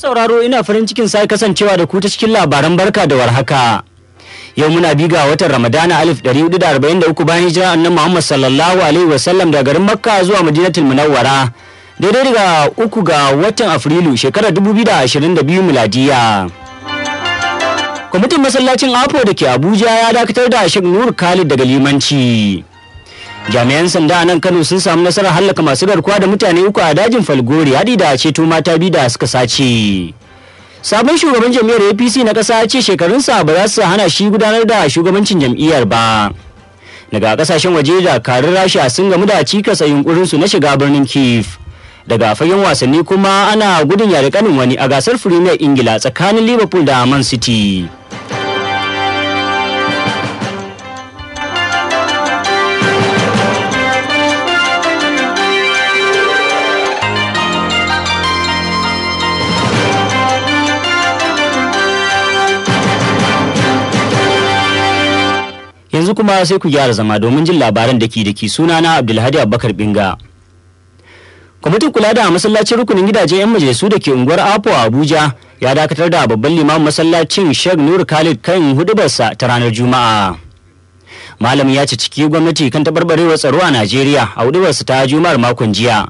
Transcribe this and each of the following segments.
Sauraro ina farin cikin sai kasancewa da ku ta cikin labaran barka da warhaka. Yau muna biga watan Ramadana 1443 bayan hijira annabi Muhammad sallallahu alaihi wasallam daga garin Makka zuwa Madinatul Munawwara. Daidai daga 3 ga watan Afrilu shekarar 2022 miladiya. Kwamitin masallacin Apo da ke Abuja ya dakatar da Sheikh Nur Khalid daga limanci. Jami'an sanda a nan Kano sun samu nasarar hallaka masu garkuwa da mutane 3 a dajin Falgore hadi da ceto mata 2 da suka sace. Sabon shugaban jam'iyyar APC na ƙasa ce shekarunsa ba za su hana shi gudanar da shugabancin jam'iyyar ba. Daga kasashen waje da karin Rasha sun gamu da cikas a yunkurinsu na shiga birnin Kyiv. Daga fagen wasanni kuma ana gudun yare kanin wani a gasar Premier Ingila tsakanin Liverpool da Man City. Yanzu kuma sai ku gyara zama domin jin labaran daki sunana Abdulhadi Abubakar Binga. Kwamitin kula da masallacin rukunin gidajen 'yan majalisu da ke unguwar Apo a Abuja ya dakatar da babban limamin masallacin Sheikh Nur Khalid kan hudubarsa ta ranar Juma'a. Malamin ya ciki gwamnati kan tabarbarewar tsaro a Najeriya a hudubarsa ta Juma'ar makon jiya.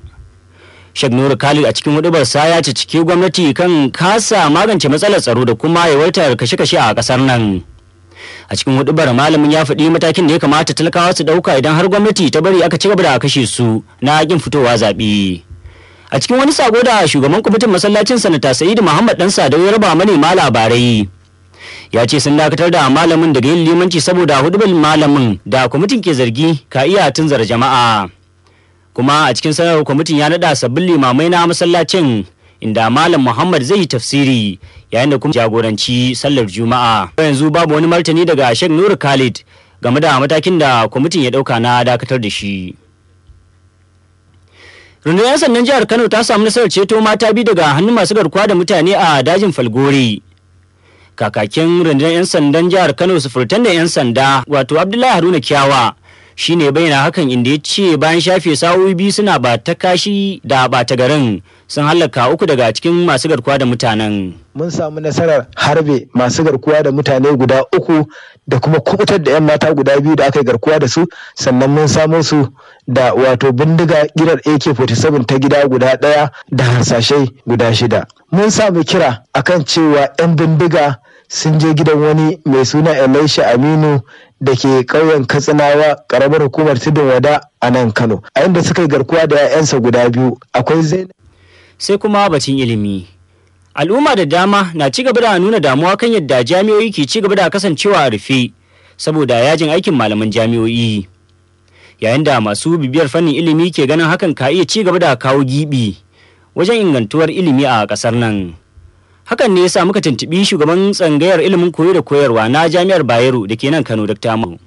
Sheikh Nur Khalid a cikin hudubarsa ya ciki gwamnati kan kasa magance matsalar tsaro da kuma yawaitar kashe-kashe a kasar nan. A cikin hudubar malamin ya faɗi matakin da ya kamata talakawa su ɗauka idan har gwamnati ta bari aka ci gaba da kashe su na kin fitowa zaɓe. A cikin wani sako da shugaban kwamitin masallacin sanata Sa'idu Muhammad Dan Sadau ya raba manema labarai. Ya ce sun dakatar da malamin daga yin limanci saboda hudubar malamin da kwamitin ke zargi ka iya tunzara jama'a. Kuma a cikin sanarwar kwamitin ya naɗa sabbin limamai na masallacin inda Malam Muhammad zai yi tafsiri yayin da kuma jagoranci sallar Juma'a. Yanzu babu wani martani daga Sheikh Nur Khalid game da matakin da kwamitin ya dauka na dakatar da shi. Rundunar sandan jihar Kano ta samu nasarar ceto mata 2 daga hannun masu garkuwa da mutane a dajin Falgore. Kakakin rundunar 'yan sandan jihar Kano sufurtan da 'yan sanda wato Abdullahi Haruna Kiyawa shine bayyana hakan inda ya ce bayan shafe sa'o'i 2 suna ba ta kashi da ba ta garin sun hallaka 3 daga cikin masu garkuwa da mutanen. Mun samu nasarar harbe masu garkuwa da mutane guda 3 da kuma kubutar da 'yan mata guda 2 da aka yi garkuwa da su, sannan mun samu su da wato bindiga girar AK-47 ta gida guda 1 da harsashai guda 6. Mun samu kira akan cewa 'yan bindiga sun je gidan wani mai suna Elisha Aminu da ke ƙauyen Katsinawa ƙaramar hukumar Tudun Wada a nan Kano, a inda suka yi garkuwa da 'ya'yansa guda 2 akwai Zainab. Sai kuma batun ilimi. Al'umma da dama na ci gaba da nuna damuwa kan yadda jami'o'i ke ci gaba da kasancewa a rufe saboda yajin aikin malaman jami'o'i. Yayin da masu bibiyar fannin ilimi ke ganin hakan ka iya ci gaba da kawo gibi wajen ingantuwar ilimi a ƙasar nan. Hakan ne yasa muka tuntubi shugaban tsangayar ilimin koyo da koyarwa na Jami'ar Bayero da ke nan Kano Dr. Mahu.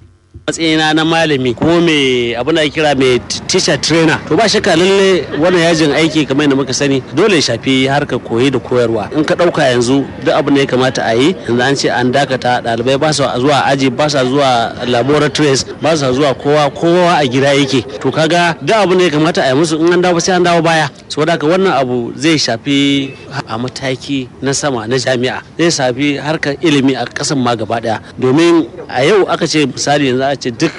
Matsayina na malami ko mai abin da kira mai teacher trainer, to ba shakka lalle wannan yajin aiki kamar yadda muka sani dole ya shafi harkar koyi da koyarwa. In ka dauka yanzu duk abin da ya kamata a yi yanzu an ce an dakata, ɗalibai ba su zuwa aji, ba su zuwa laboratories, ba su zuwa kowa a gida yake. To kaga duk abin da ya kamata a yi musu in an dawo sai an dawo baya. Saboda haka wannan abu zai shafi a mataki na sama na jami'a, zai shafi harkar ilimi a kasan ma gaba daya. Domin a yau aka ce misali yanzu a ce duk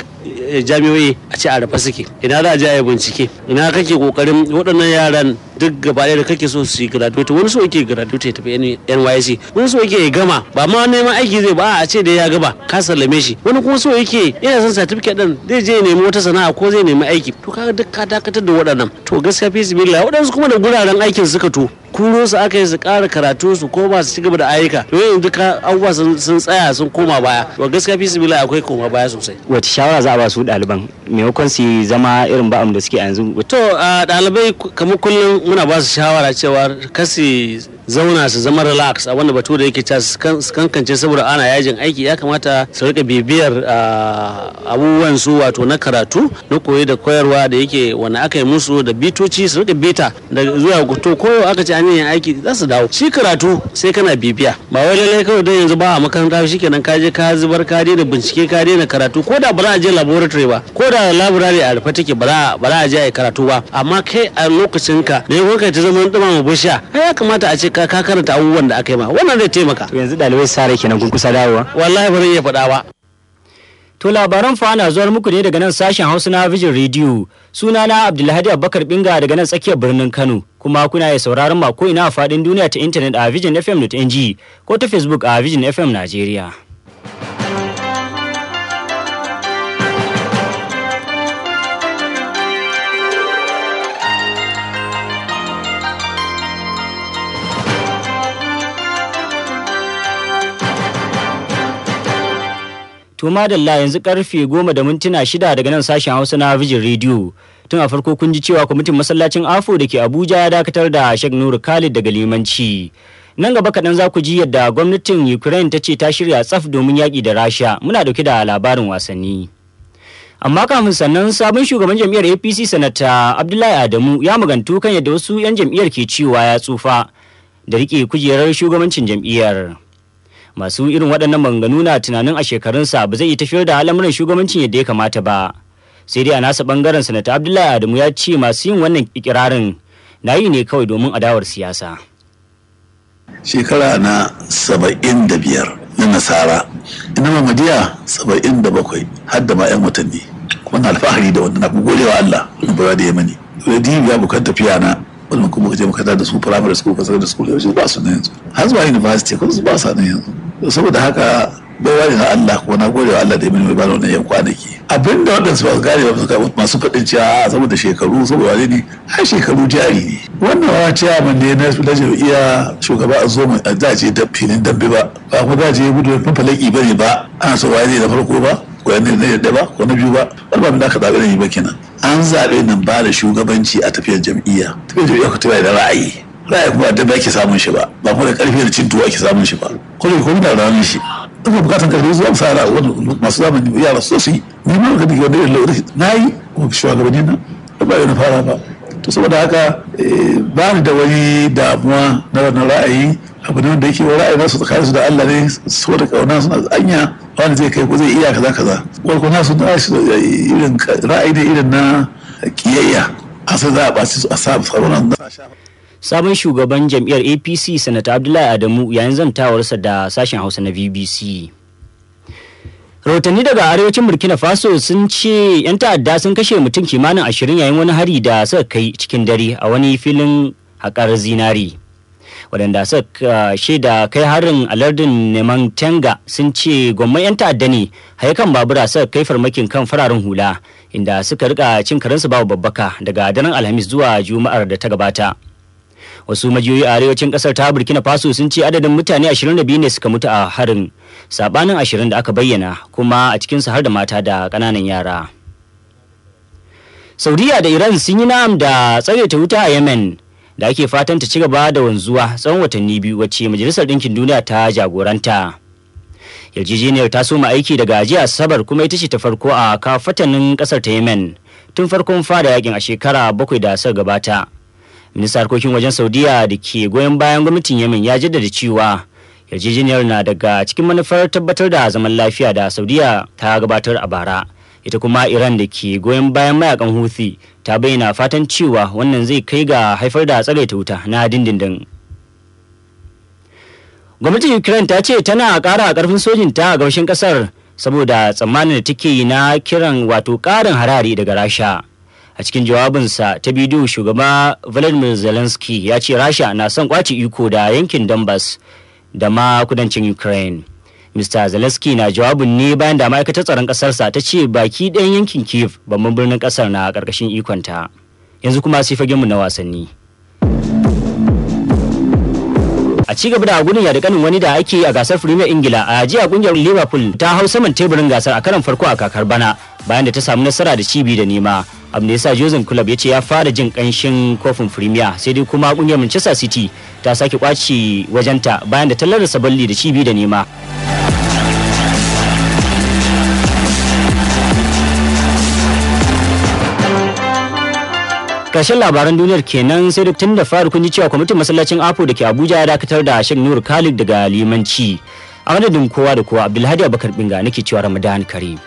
jami'o'i a ce a rafa suke, ina za a je a yi bincike, ina kake kokarin waɗannan yaran duk gaba da kake so su yi graduate, wani so yake graduate ya tafi NYSC, wani so yake ya gama ba ma neman aiki zai ba a ce da ya gaba ka sallame shi, wani kuma so yake yana son certificate din zai je ya nemi wata sana'a ko zai nemi aiki. To kaga duk ka dakatar da waɗannan. To gaskiya fi sibilla waɗansu kuma da guraren aikin suka to kuro su aka yi su ƙara karatu su ko ba su ci gaba da ayyuka, to yanzu ka abubuwa sun tsaya sun koma baya. To gaskiya fi sibilla akwai koma baya sosai. Wace shawara za a ba su ɗaliban maimakon su zama irin ba'am da suke a yanzu? To ɗalibai kamar kullum muna ba su shawara cewa kasi zauna su zama relax, a wanda batu da yake ta su kankance saboda ana yajin aiki. Ya kamata su rika bibiyar abubuwan su wato na karatu na koyi da koyarwa da yake wani aka yi musu da bitoci su rika bita da zuwa to koyo aka ce an yi aiki za su dawo. Shi karatu sai kana bibiya, ba wai lallai kawai dan yanzu ba a makaranta shikenan ka je ka zubar ka daina bincike ka daina karatu, ko da ba za a je laboratory ba, ko da library a rufe take ba za a je a yi karatu ba, amma kai a lokacin ka da yawan kai ta zama dumama bishiya, ya kamata a ce ka karanta abubuwan da aka yi ma, wannan zai taimaka. To yanzu ɗalibai sare kenan kun kusa dawowa? Wallahi ba zan iya faɗa ba. To labaran fa na zuwar muku ne daga nan sashen Hausa na Vision Radio. Sunana Abdulhadi Abubakar Binga daga nan tsakiyar birnin Kano. Kuma kuna iya sauraron ma ko ina a faɗin duniya ta intanet a visionfm.ng ko ta Facebook a Vision FM Najeriya. To madalla yanzu karfe 10:06 daga nan sashen Hausa na Vision Radio. Tun a farko kun ji cewa kwamitin masallacin Afo da ke Abuja ya dakatar da Sheikh Nuru Khalid daga limanci. Nan gaba kaɗan za ku ji yadda gwamnatin Ukraine ta ce ta shirya tsaf domin yaƙi da Rasha. Muna dauke da labarin wasanni. Amma kafin sannan sabon shugaban jam'iyyar APC Sanata Abdullahi Adamu ya magantu kan yadda wasu 'yan jam'iyyar ke cewa ya tsufa da rike kujerar shugabancin jam'iyyar. Masu irin waɗannan maganganu na tunanin a shekarunsa ba zai yi tafiyar da al'amuran shugabancin yadda ya kamata ba. Sai dai a nasa ɓangaren Sanata Abdullahi Adamu ya ce masu yin wannan ikirarin na yi ne kawai domin adawar siyasa. Shekara na 75 na nasara, ina Mamadiya 77 har da ma 'yan watanni. Kuma na alfahari da wannan, na gode wa Allah ba da ya mani. Rediyo ya bukan tafiya na wannan kuma kaje makaranta da su primary school kasar da school yanzu ba su nan yanzu. Har zuwa university kuma su ba su nan yanzu. Saboda haka bai wani na Allah kuma na gode wa Allah da ya mani ba wannan yan kwanaki. Abinda waɗansu ba su gane ba masu faɗin cewa saboda shekaru saboda wani ne, ai shekaru jari ne. Wannan wa ciyaman ne na jam'iyya shugaba a zo a dace da filin dambe ba kuma dace ya gudu da falaki bane ba ana so wani da farko ba ko ne na yadda ba ko na biyu ba wani ba da aka zaɓe ne ba kenan. An zaɓe nan ba da shugabanci a tafiyar jam'iyya ku tafiya da ra'ayi kuma da ba ake samun shi ba kuma da ƙarfi da cin tuwo ake samun shi ba ko da ranar shi ina bukatan karfi zuwa fara masu zamani yara so su yi ni ma ga dake wanda irin lauri na yi kuma shugabanni nan ba yana fara ba. To saboda haka ba ni da wani damuwa na wannan ra'ayi, abu ne wanda yake wa ra'ayi nasu tsakaninsu da Allah ne saboda kauna suna anya wani zai kai ko zai iya kaza wani kuma su da irin ra'ayi ne irin na kiyayya a sai za a baci su a sa tsaron. Sabon shugaban jam'iyyar APC Sanata Abdullahi Adamu yayin zantawarsa da sashen Hausa na BBC. Rahotanni daga arewacin Burkina Faso sun ce 'yan ta'adda sun kashe mutum kimanin 20 yayin wani hari da suka kai cikin dare a wani filin haƙar zinari. Waɗanda suka shaida kai harin a lardin Neman Tenga sun ce gwamman 'yan ta'adda ne haikan babura suka kai farmakin kan fararen hula inda suka rika cin karensu babu babbaka daga daren Alhamis zuwa Juma'ar da ta gabata. Wasu majiyoyi a arewacin kasar ta Burkina Faso sun ce adadin mutane 22 ne suka mutu a harin, sabanin 20 da aka bayyana, kuma a cikinsu har da mata da ƙananan yara. Saudiya da Iran sun yi na'am da tsagaita wuta a Yemen da ake fatan ta ci gaba da wanzuwa tsawon watanni biyu wacce Majalisar Ɗinkin Duniya ta jagoranta. Yarjejeniyar ta soma aiki daga jiya Asabar kuma ita ce ta farko a kafatanin kasar ta Yemen tun farkon fara yakin a shekara 7 da suka gabata. Ministan harkokin wajen Saudiya da ke goyon bayan gwamnatin Yemen ya jaddada cewa yarjejeniyar na daga cikin manufar tabbatar da zaman lafiya da Saudiya ta gabatar a bara. Ita kuma Iran da ke goyon bayan mayakan Houthi ta bayyana fatan cewa wannan zai kai ga haifar da tsagaita wuta na dindindin. Gwamnatin Ukraine ta ce tana ƙara ƙarfin sojinta a gabashin ƙasar saboda tsammanin da take na kiran wato ƙarin harare daga Rasha. A cikin jawabinsa ta bidiyo shugaba Volodymyr Zelensky ya ce Rasha na son kwace iko da yankin Donbas da ma kudancin Ukraine. Mr. Zelensky na jawabin ne bayan da ma'aikatar tsaron ƙasarsa ta ce baki ɗayan yankin Kyiv babban birnin ƙasar na ƙarƙashin ikonta. Yanzu kuma sai fagenmu na wasanni. A ci gaba da gudun da kanin wani da ake a gasar Premier Ingila, a jiya kungiyar Liverpool ta hau saman teburin gasar a karon farko a kakar bana bayan da ta samu nasara da cibi da nema. Abu da yasa Jose Club ya ce ya fara jin kanshin kofin Premier, sai dai kuma kungiyar Manchester City ta sake kwaci wajenta bayan da ta larasa balli da cibi da nema. Karshen labaran duniyar kenan, sai duk tun da fari kun ji cewa kwamitin masallacin Apo da ke Abuja ya dakatar da Sheikh Nuru Khalid daga limanci. A madadin kowa da kowa, Abdulhadi Abubakar Binga nake cewa Ramadan Karim.